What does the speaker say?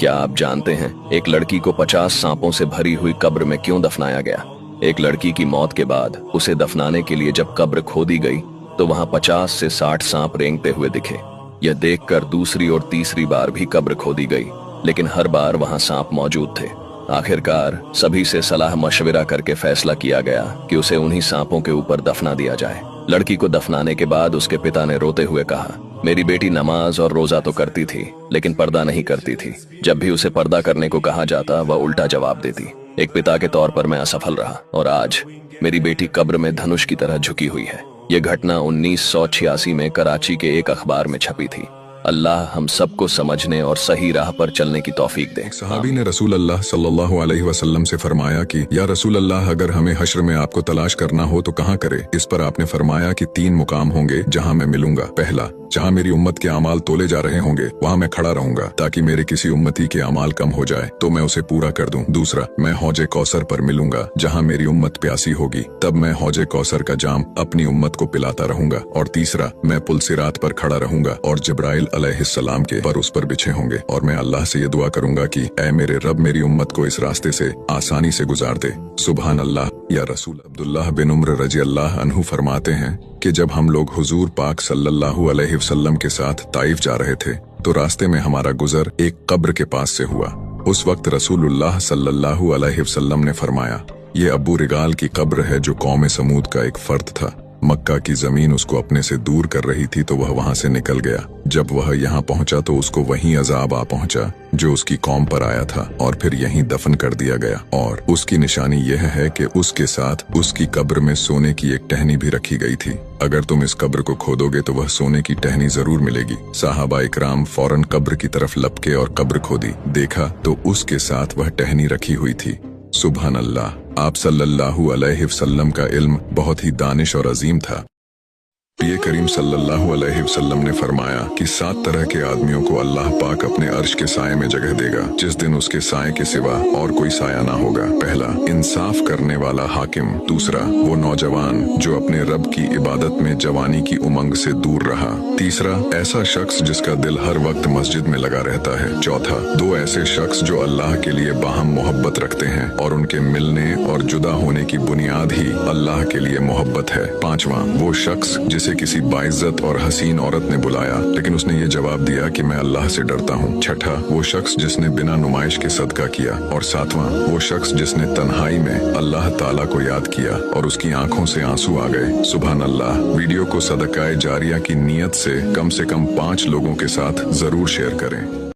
क्या आप जानते हैं एक लड़की को 50 सांपों से भरी हुई कब्र में क्यों दफनाया गया? एक लड़की की मौत के बाद उसे दफनाने के लिए जब कब्र खोदी गई तो वहां 50 से 60 सांप रेंगते हुए दिखे। यह देखकर दूसरी और तीसरी बार भी कब्र खोदी गई, लेकिन हर बार वहां सांप मौजूद थे। आखिरकार सभी से सलाह मशविरा करके फैसला किया गया कि उसे उन्हीं सांपों के ऊपर दफना दिया जाए। लड़की को दफनाने के बाद उसके पिता ने रोते हुए कहा, मेरी बेटी नमाज और रोजा तो करती थी लेकिन पर्दा नहीं करती थी। जब भी उसे पर्दा करने को कहा जाता वह उल्टा जवाब देती। एक पिता के तौर पर मैं असफल रहा और आज मेरी बेटी कब्र में धनुष की तरह झुकी हुई है। यह घटना 1986 में कराची के एक अखबार में छपी थी। अल्लाह हम सबको समझने और सही राह पर चलने की तौफीक दे। सहाबी ने रसूल अल्लाह सल्लल्लाहु अलैहि वसल्लम से फरमाया कि या रसूल अल्लाह, अगर हमें हश्र में आपको तलाश करना हो तो कहाँ करे? इस पर आपने फरमाया कि 3 मुकाम होंगे जहाँ मैं मिलूंगा। पहला, जहाँ मेरी उम्मत के अमाल तोले जा रहे होंगे वहाँ मैं खड़ा रहूंगा ताकि मेरे किसी उम्मती के अमाल कम हो जाए तो मैं उसे पूरा कर दूं। दूसरा, मैं हौजे कौसर पर मिलूंगा जहाँ मेरी उम्मत प्यासी होगी, तब मैं हौजे कौसर का जाम अपनी उम्मत को पिलाता रहूंगा। और तीसरा, मैं पुल सिरात पर खड़ा रहूंगा और जिब्राइल अलैहिस्सलाम के पर उस पर बिछे होंगे और मैं अल्लाह से ये दुआ करूंगा कि ऐ मेरे रब, मेरी उम्मत को इस रास्ते से आसानी से गुजार दे। सुभान अल्लाह। या रसूल अब्दुल्लाह बिन उम्र रजी अल्लाह अन्हु फरमाते हैं कि जब हम लोग हुजूर पाक सल्लल्लाहु अलैहि वसल्लम के साथ ताइफ जा रहे थे तो रास्ते में हमारा गुजर एक कब्र के पास से हुआ। उस वक्त रसूलुल्लाह सल्लल्लाहु अलैहि वसल्लम ने फरमाया, ये अबू रिगाल की कब्र है जो कौम समूद का एक फर्द था। मक्का की जमीन उसको अपने से दूर कर रही थी तो वह वहां से निकल गया। जब वह यहाँ पहुंचा तो उसको वहीं अजाब आ पहुंचा जो उसकी कौम पर आया था और फिर यहीं दफन कर दिया गया। और उसकी निशानी यह है कि उसके साथ उसकी कब्र में सोने की एक टहनी भी रखी गई थी। अगर तुम इस कब्र को खोदोगे तो वह सोने की टहनी जरूर मिलेगी। साहबा इकराम फौरन कब्र की तरफ लपके और कब्र खोदी। देखा तो उसके साथ वह टहनी रखी हुई थी। सुभान अल्लाह। आप सल्लल्लाहु अलैहि वसल्लम का इल्म बहुत ही दानिश और अजीम था। नबी करीम सल्लल्लाहु अलैहि वसल्लम ने फरमाया कि 7 तरह के आदमियों को अल्लाह पाक अपने अर्श के साए में जगह देगा जिस दिन उसके साए के सिवा और कोई साया ना होगा। पहला, इंसाफ करने वाला हाकिम। दूसरा, वो नौजवान जो अपने रब की इबादत में जवानी की उमंग से दूर रहा। तीसरा, ऐसा शख्स जिसका दिल हर वक्त मस्जिद में लगा रहता है। चौथा, 2 ऐसे शख्स जो अल्लाह के लिए बाहम मोहब्बत रखते हैं और उनके मिलने और जुदा होने की बुनियाद ही अल्लाह के लिए मोहब्बत है। पांचवा, वो शख्स जिसे किसी बाइज्जत और हसीन औरत ने बुलाया लेकिन उसने ये जवाब दिया कि मैं अल्लाह से डरता हूँ। छठा, वो शख्स जिसने बिना नुमाइश के सदका किया। और सातवां, वो शख्स जिसने तन्हाई में अल्लाह ताला को याद किया और उसकी आंखों से आंसू आ गए। सुभान अल्लाह। वीडियो को सदकाए जारिया की नीयत से कम 5 लोगों के साथ जरूर शेयर करें।